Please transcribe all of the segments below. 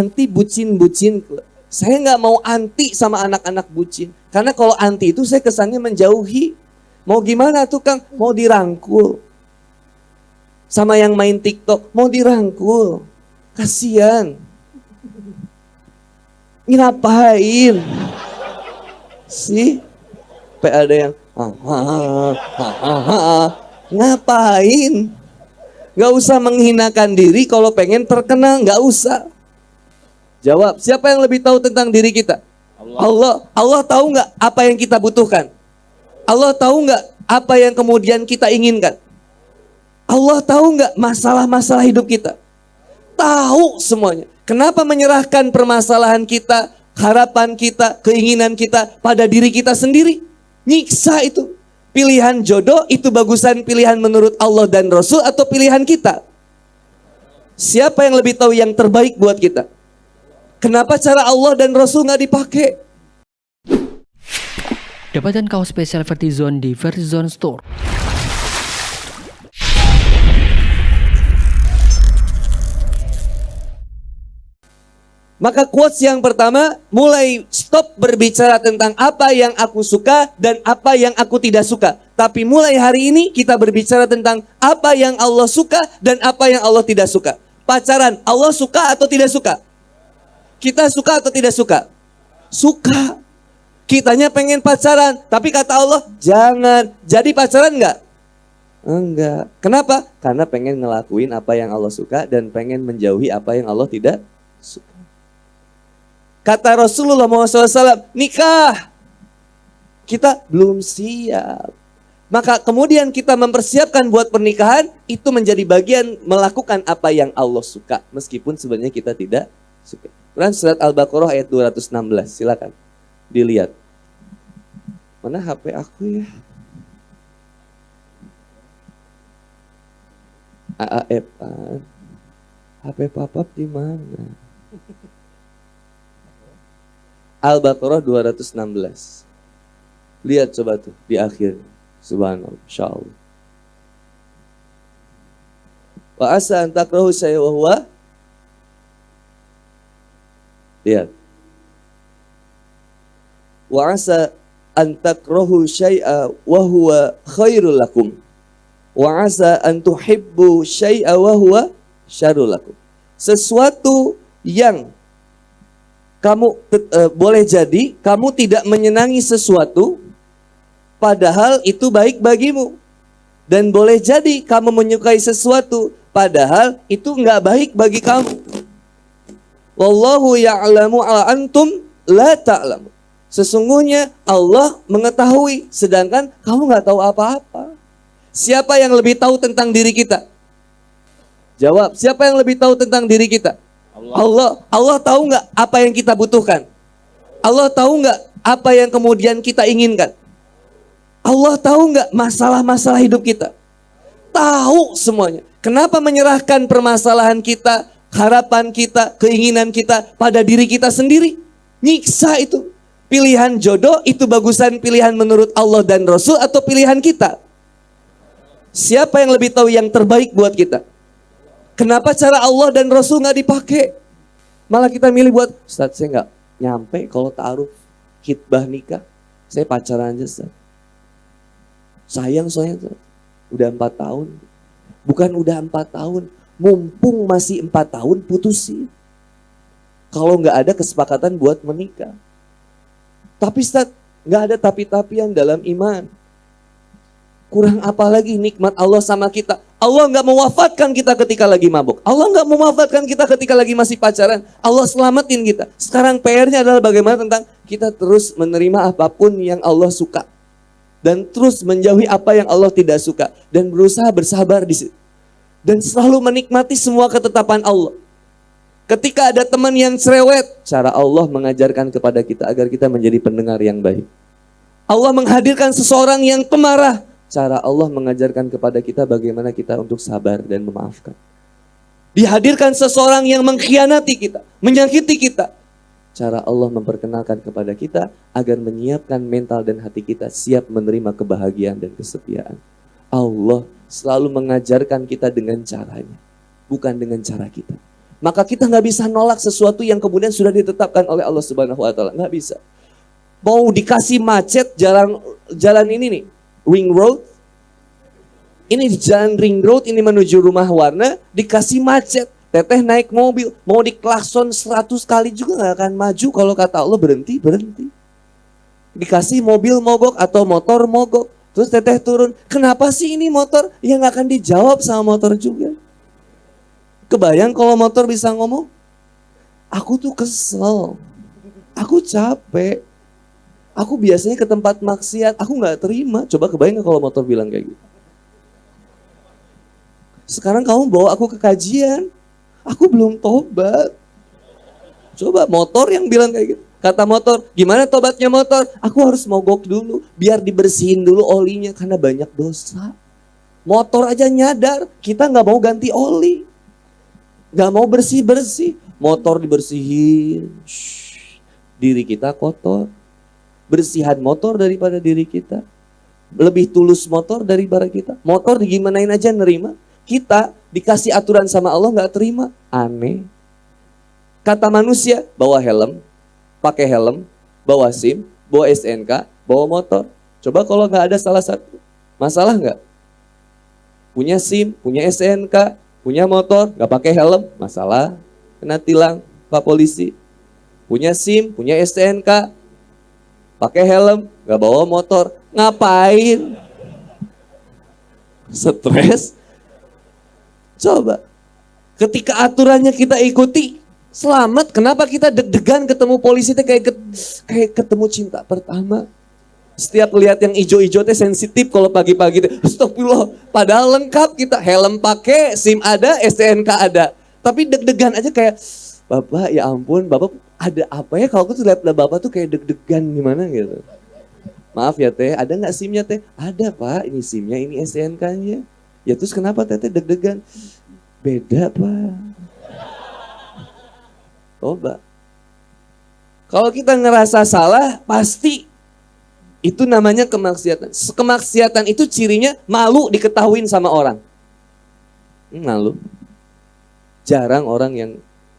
Anti bucin-bucin. Saya nggak mau anti sama anak-anak bucin. Karena kalau anti itu saya kesannya menjauhi. Mau gimana tuh Kang? Mau dirangkul. Sama yang main TikTok, mau dirangkul. Kasian. Ngapain? Sih? Sampai ada yang ngapain? Gak usah menghinakan diri kalau pengen terkenal, gak usah. Jawab, siapa yang lebih tahu tentang diri kita? Allah. Allah tahu nggak apa yang kita butuhkan? Allah tahu nggak apa yang kemudian kita inginkan? Allah tahu nggak masalah-masalah hidup kita? Tahu semuanya. Kenapa menyerahkan permasalahan kita, harapan kita, keinginan kita pada diri kita sendiri? Nyiksa itu. Pilihan jodoh itu bagusan pilihan menurut Allah dan Rasul atau pilihan kita? Siapa yang lebih tahu yang terbaik buat kita? Kenapa cara Allah dan Rasul nggak dipakai? Dapatkan kaos spesial Vertizone di Vertizone Store. Maka quotes yang pertama, mulai stop berbicara tentang apa yang aku suka dan apa yang aku tidak suka. Tapi mulai hari ini kita berbicara tentang apa yang Allah suka dan apa yang Allah tidak suka. Pacaran, Allah suka atau tidak suka? Kita suka atau tidak suka? Suka. Kitanya pengen pacaran, tapi kata Allah, jangan. Jadi pacaran enggak? Enggak. Kenapa? Karena pengen ngelakuin apa yang Allah suka dan pengen menjauhi apa yang Allah tidak suka. Kata Rasulullah SAW, nikah. Kita belum siap. Maka kemudian kita mempersiapkan buat pernikahan, itu menjadi bagian melakukan apa yang Allah suka. Meskipun sebenarnya kita tidak suka. Quran surat Al-Baqarah ayat 216, silakan dilihat. Mana HP aku ya? Epan. HP papap di mana? Al-Baqarah 216. Lihat coba tuh di akhir. Subhanallah, insyaallah. Wa asa an takrahu syai'an wa huwa. Lihat. Wa asa an takrahu syai'an wa huwa khairul lakum. Wa asa an tuhibbu syai'an wa huwa syarrul lakum. Sesuatu yang kamu boleh jadi kamu tidak menyenangi sesuatu padahal itu baik bagimu. Dan boleh jadi kamu menyukai sesuatu padahal itu enggak baik bagi kamu. Wallahu ya'lamu ala antum la ta'lamu. Sesungguhnya Allah mengetahui sedangkan kamu enggak tahu apa-apa. Siapa yang lebih tahu tentang diri kita? Jawab, siapa yang lebih tahu tentang diri kita? Allah. Allah tahu nggak apa yang kita butuhkan? Allah tahu nggak apa yang kemudian kita inginkan? Allah tahu nggak masalah-masalah hidup kita? Tahu semuanya. Kenapa menyerahkan permasalahan kita, harapan kita, keinginan kita pada diri kita sendiri? Nyiksa itu. Pilihan jodoh itu bagusan pilihan menurut Allah dan Rasul atau pilihan kita? Siapa yang lebih tahu yang terbaik buat kita? Kenapa cara Allah dan Rasul nggak dipakai? Malah kita milih buat, Ustaz saya nggak nyampe kalau ta'aruf khitbah nikah. Saya pacaran aja Ustaz. Sayang soalnya Ustaz. Udah 4 tahun. Bukan udah 4 tahun. Mumpung masih 4 tahun putusin. Kalau nggak ada kesepakatan buat menikah. Tapi Ustaz, nggak ada tapi-tapian dalam iman. Kurang apa lagi nikmat Allah sama kita. Allah nggak mewafatkan kita ketika lagi mabuk. Allah nggak mewafatkan kita ketika lagi masih pacaran. Allah selamatin kita. Sekarang PR-nya adalah bagaimana tentang kita terus menerima apapun yang Allah suka. Dan terus menjauhi apa yang Allah tidak suka. Dan berusaha bersabar di situ. Dan selalu menikmati semua ketetapan Allah. Ketika ada teman yang cerewet, cara Allah mengajarkan kepada kita agar kita menjadi pendengar yang baik. Allah menghadirkan seseorang yang pemarah. Cara Allah mengajarkan kepada kita bagaimana kita untuk sabar dan memaafkan. Dihadirkan seseorang yang mengkhianati kita, menyakiti kita. Cara Allah memperkenalkan kepada kita agar menyiapkan mental dan hati kita siap menerima kebahagiaan dan kesetiaan. Allah selalu mengajarkan kita dengan caranya, bukan dengan cara kita. Maka kita nggak bisa nolak sesuatu yang kemudian sudah ditetapkan oleh Allah Subhanahu wa Ta'ala. Nggak bisa. Mau dikasih macet jalan ini nih, ring road. Ini di jalan ring road ini menuju rumah warna, dikasih macet. Teteh naik mobil, mau diklakson 100 kali juga nggak akan maju kalau kata Allah berhenti. Dikasih mobil mogok atau motor mogok. Terus teteh turun, kenapa sih ini motor? Ya nggak akan dijawab sama motor juga. Kebayang kalau motor bisa ngomong? Aku tuh kesel, aku capek, aku biasanya ke tempat maksiat, aku nggak terima. Coba kebayang gak kalau motor bilang kayak gitu? Sekarang kamu bawa aku ke kajian, aku belum tobat. Coba motor yang bilang kayak gitu. Kata motor, gimana tobatnya motor? Aku harus mogok dulu, biar dibersihin dulu olinya karena banyak dosa. Motor aja nyadar, kita nggak mau ganti oli. Gak mau bersih-bersih, motor dibersihin, diri kita kotor. Bersihan motor daripada diri kita. Lebih tulus motor daripada kita. Motor digimanain aja nerima. Kita dikasih aturan sama Allah gak terima. Aneh. Kata manusia, bawa helm, pakai helm, bawa SIM, bawa SNK, bawa motor. Coba kalau gak ada salah satu, masalah gak? Punya SIM, punya SNK, punya motor, gak pakai helm, masalah, kena tilang Pak Polisi. Punya SIM, punya STNK, pakai helm, gak bawa motor, ngapain? Stres. Coba, ketika aturannya kita ikuti, selamat. Kenapa kita deg-degan ketemu polisi teh kayak ketemu cinta pertama? Setiap lihat yang ijo-ijo teh sensitif kalau pagi-pagi teh. Astagfirullah, padahal lengkap kita, helm pakai, SIM ada, STNK ada. Tapi deg-degan aja kayak, Bapak ya ampun, Bapak ada apa ya kalau aku tuh lihat Bapak tuh kayak deg-degan gimana gitu. Maaf ya teh, ada nggak SIM-nya teh? Ada Pak, ini SIM-nya, ini STNK-nya. Ya terus kenapa teh deg-degan? Beda Pak. Coba. Kalau kita ngerasa salah, pasti itu namanya kemaksiatan. Kemaksiatan itu cirinya malu diketahuin sama orang. Malu. Jarang orang yang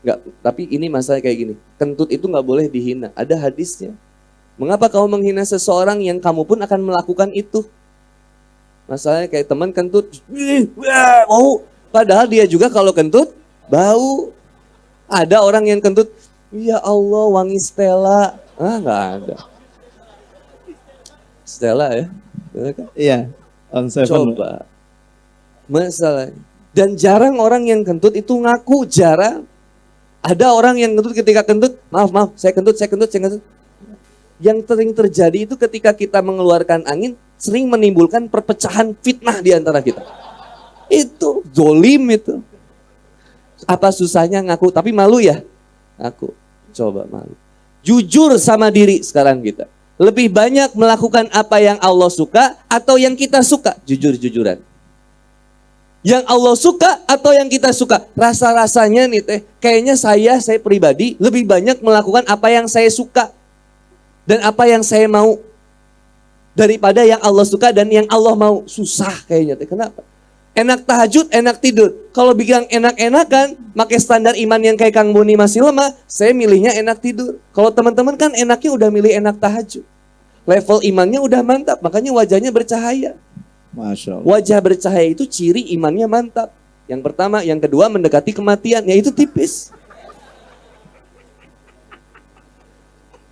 nggak. Tapi ini masalah kayak gini. Kentut itu nggak boleh dihina. Ada hadisnya. Mengapa kamu menghina seseorang yang kamu pun akan melakukan itu? Masalahnya kayak teman kentut, bau. Padahal dia juga kalau kentut bau. Ada orang yang kentut, ya Allah wangi Stella. Nggak ada. Stella ya? Iya, on seven. Coba. Masalahnya. Dan jarang orang yang kentut itu ngaku, jarang. Ada orang yang kentut ketika kentut, maaf, saya kentut. Yang sering terjadi itu ketika kita mengeluarkan angin, sering menimbulkan perpecahan fitnah di antara kita. Itu, zolim itu. Apa susahnya ngaku, tapi malu ya? Ngaku, coba malu. Jujur sama diri sekarang kita. Lebih banyak melakukan apa yang Allah suka atau yang kita suka? Jujur-jujuran. Yang Allah suka atau yang kita suka? Rasa-rasanya nih teh, kayaknya saya pribadi lebih banyak melakukan apa yang saya suka. Dan apa yang saya mau. Daripada yang Allah suka dan yang Allah mau. Susah kayaknya teh, kenapa? Enak tahajud, enak tidur. Kalau bilang enak-enakan, pakai standar iman yang kayak Kang Boni masih lemah, saya milihnya enak tidur. Kalau teman-teman kan enaknya udah milih enak tahajud. Level imannya udah mantap, makanya wajahnya bercahaya. Masya Allah. Wajah bercahaya itu ciri imannya mantap. Yang pertama, yang kedua mendekati kematian, yaitu tipis.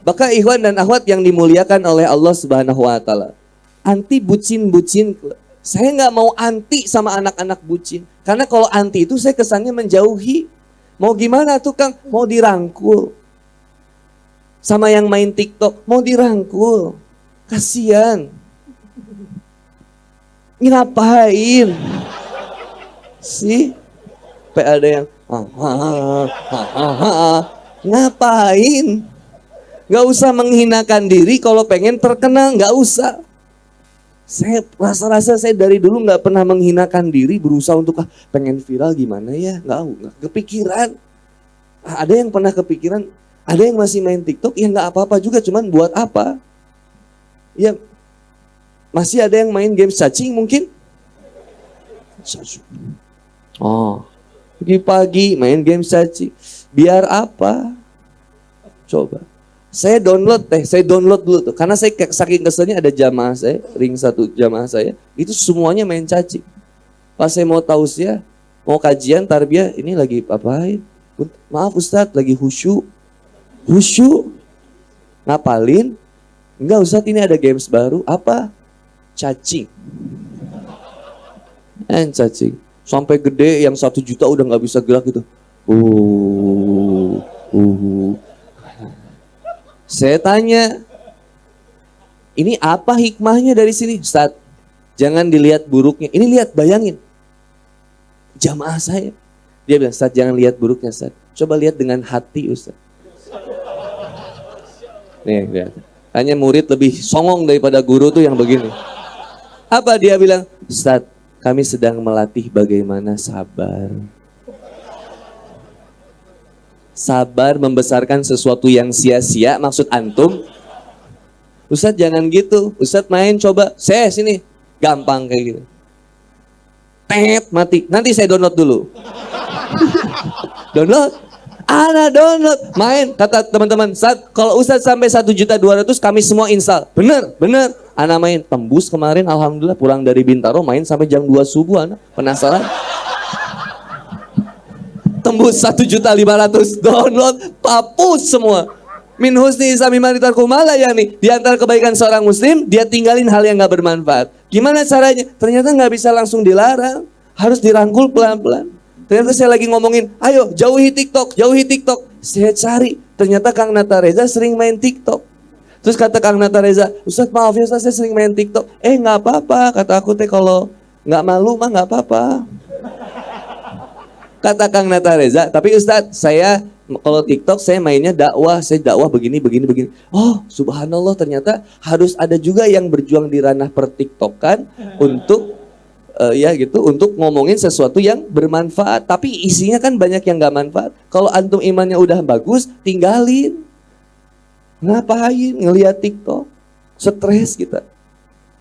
Maka ikhwan dan akhwat yang dimuliakan oleh Allah Subhanahu wa Ta'ala. Anti bucin-bucin. Saya nggak mau anti sama anak-anak bucin. Karena kalau anti itu saya kesannya menjauhi. Mau gimana tuh Kang? Mau dirangkul. Sama yang main TikTok, mau dirangkul. Kasian. Ngapain? Sih? Ada yang ngapain? Gak usah menghinakan diri kalau pengen terkenal, gak usah. Saya rasa saya dari dulu gak pernah menghinakan diri, berusaha untuk pengen viral gimana ya, gak kepikiran. Ada yang pernah kepikiran, ada yang masih main TikTok, ya gak apa-apa juga, cuman buat apa? Ya masih ada yang main game cacing mungkin? Oh, Pagi-pagi main game cacing. Biar apa? Coba. Saya download dulu tuh. Karena saya saking keselnya ada jamaah saya, ring satu jamaah saya, itu semuanya main cacing. Pas saya mau tausiah, mau kajian tarbiyah, ini lagi apain? Maaf Ustadz, lagi khusyuk. Khusyuk? Ngapalin? Enggak Ustadz, ini ada games baru. Apa? Cacing. Cacing. Sampai gede yang 1 juta udah nggak bisa gerak gitu. Saya tanya, ini apa hikmahnya dari sini? Ustaz, jangan dilihat buruknya. Ini lihat, bayangin. Jamaah saya. Dia bilang, Ustaz jangan lihat buruknya Ustaz. Coba lihat dengan hati Ustaz. Nih, lihat. Hanya murid lebih songong daripada guru tuh yang begini. Apa dia bilang? Ustaz, kami sedang melatih bagaimana sabar. Sabar membesarkan sesuatu yang sia-sia, maksud antum. Ustadz jangan gitu, Ustadz main coba, saya sini, gampang kayak gitu. Tet, mati, nanti saya download dulu. Download, download, main, kata teman-teman, kalau Ustadz sampai 1.200.000 kami semua install. Bener, ana main, tembus kemarin, alhamdulillah pulang dari Bintaro, main sampai jam 2 subuh, ana penasaran. Tembus 1.500.000 download, papus semua. Min husni islami maritarku malah ya nih. Di antara kebaikan seorang muslim, dia tinggalin hal yang gak bermanfaat. Gimana caranya? Ternyata gak bisa langsung dilarang. Harus dirangkul pelan-pelan. Ternyata saya lagi ngomongin, ayo jauhi TikTok. Saya cari, ternyata Kang Nata Reza sering main TikTok. Terus kata Kang Nata Reza, Ustadz maaf ya Ustadz saya sering main TikTok. Gak apa-apa, kata aku teh kalau gak malu mah gak apa-apa. Kata Kang Nata Reza, tapi Ustadz saya kalau TikTok saya mainnya dakwah, saya dakwah begini. Oh subhanallah, ternyata harus ada juga yang berjuang di ranah pertiktokan untuk untuk ngomongin sesuatu yang bermanfaat. Tapi isinya kan banyak yang gak manfaat. Kalau antum imannya udah bagus, tinggalin. Ngapain ngelihat TikTok? Stres kita.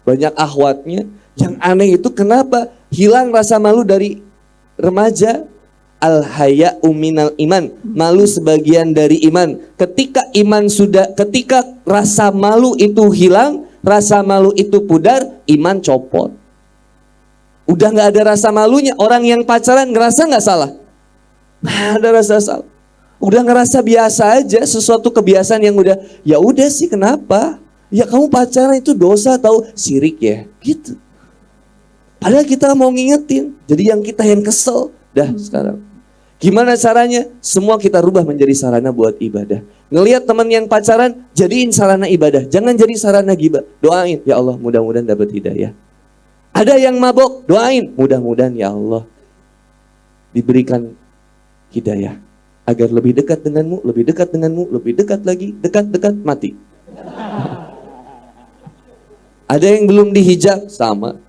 Banyak akhwatnya. Yang aneh itu kenapa hilang rasa malu dari remaja? Al-haya'u minal iman, malu sebagian dari iman. Ketika rasa malu itu hilang, rasa malu itu pudar, iman copot. Udah nggak ada rasa malunya. Orang yang pacaran ngerasa nggak salah? Nggak ada rasa salah. Udah ngerasa biasa aja, sesuatu kebiasaan yang ya udah sih kenapa? Ya kamu pacaran itu dosa tahu, sirik ya, gitu. Padahal kita mau ngingetin, jadi kita yang kesel. Dah sekarang. Gimana caranya? Semua kita rubah menjadi sarana buat ibadah. Ngelihat teman yang pacaran, jadiin sarana ibadah. Jangan jadi sarana gibah. Doain, ya Allah mudah-mudahan dapat hidayah. Ada yang mabok, doain. Mudah-mudahan ya Allah diberikan hidayah. Agar lebih dekat denganmu, lebih dekat lagi, dekat, mati. Ada yang belum dihijab, sama.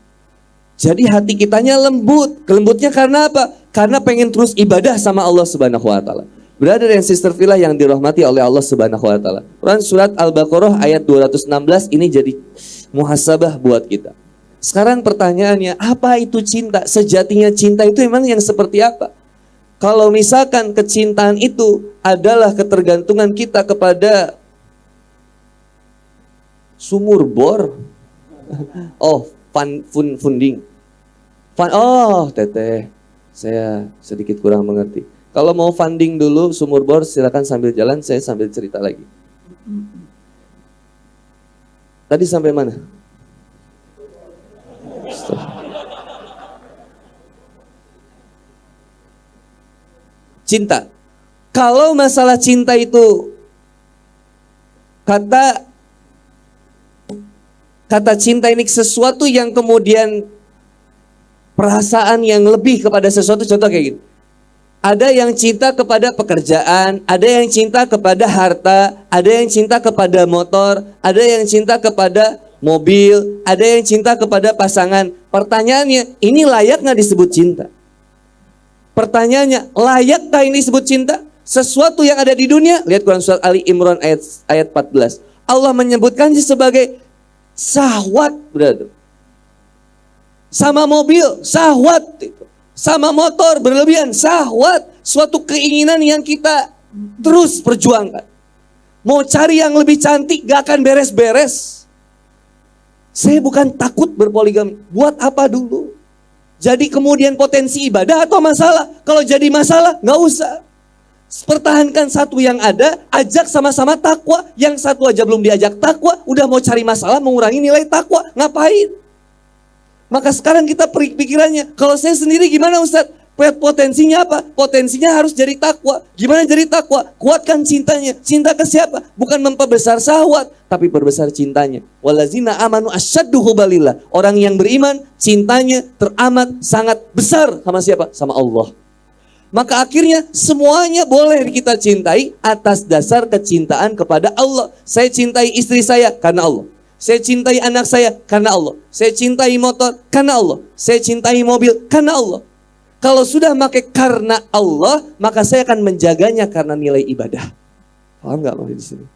Jadi hati kitanya lembut. Kelembutnya karena apa? Karena pengen terus ibadah sama Allah Subhanahu wa taala. Brother and sister fillah yang dirahmati oleh Allah Subhanahu wa taala. Quran surat Al-Baqarah ayat 216 ini jadi muhasabah buat kita. Sekarang pertanyaannya, apa itu cinta? Sejatinya cinta itu emang yang seperti apa? Kalau misalkan kecintaan itu adalah ketergantungan kita kepada sumur bor. Funding. Teteh, saya sedikit kurang mengerti. Kalau mau funding dulu sumur bor silakan sambil jalan, saya sambil cerita lagi. Tadi sampai mana? Cinta. Kalau masalah cinta itu kata cinta ini sesuatu yang kemudian perasaan yang lebih kepada sesuatu, contoh kayak gitu. Ada yang cinta kepada pekerjaan, ada yang cinta kepada harta, ada yang cinta kepada motor, ada yang cinta kepada mobil, ada yang cinta kepada pasangan. Pertanyaannya, ini layak nggak disebut cinta? Pertanyaannya, layakkah ini disebut cinta? Sesuatu yang ada di dunia, lihat Quran surat Ali Imran ayat 14. Allah menyebutkannya sebagai syahwat, brother. Sama mobil, syahwat itu. Sama motor berlebihan, syahwat, suatu keinginan yang kita terus perjuangkan. Mau cari yang lebih cantik gak akan beres-beres. Saya bukan takut berpoligami, buat apa dulu? Jadi kemudian potensi ibadah atau masalah? Kalau jadi masalah gak usah. Pertahankan satu yang ada, ajak sama-sama takwa. Yang satu aja belum diajak takwa, udah mau cari masalah, mengurangi nilai takwa, ngapain? Maka sekarang kita pikirannya, kalau saya sendiri gimana Ustadz? Potensinya apa? Potensinya harus jadi takwa. Gimana jadi takwa? Kuatkan cintanya. Cinta ke siapa? Bukan memperbesar syahwat, tapi perbesar cintanya. Walazina amanu asyaddu hubbalillah. Orang yang beriman, cintanya teramat sangat besar sama siapa? Sama Allah. Maka akhirnya semuanya boleh kita cintai atas dasar kecintaan kepada Allah. Saya cintai istri saya karena Allah. Saya cintai anak saya karena Allah. Saya cintai motor karena Allah. Saya cintai mobil karena Allah. Kalau sudah pakai karena Allah, maka saya akan menjaganya karena nilai ibadah. Paham nggak di sini?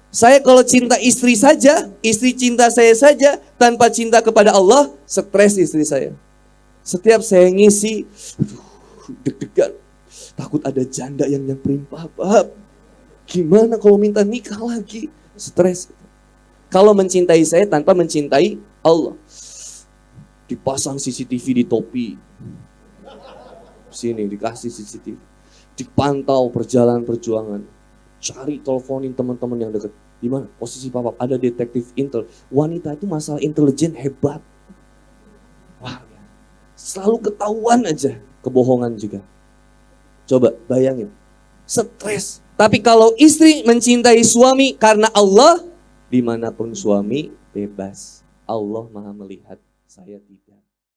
Saya kalau cinta istri saja, istri cinta saya saja, tanpa cinta kepada Allah, stres istri saya. Setiap saya ngisi, deg-degan, takut ada janda yang nyamperin papa. Gimana kalau minta nikah lagi? Stres. Kalau mencintai saya tanpa mencintai Allah. Dipasang CCTV di topi. Sini dikasih CCTV. Dipantau perjalanan perjuangan. Cari teleponin teman-teman yang dekat. Di mana? Posisi papa. Ada detektif intel. Wanita itu masalah intelijen hebat. Wah, selalu ketahuan aja. Kebohongan juga. Coba bayangin. Stres. Tapi kalau istri mencintai suami karena Allah, dimanapun suami bebas. Allah maha melihat, saya tidak.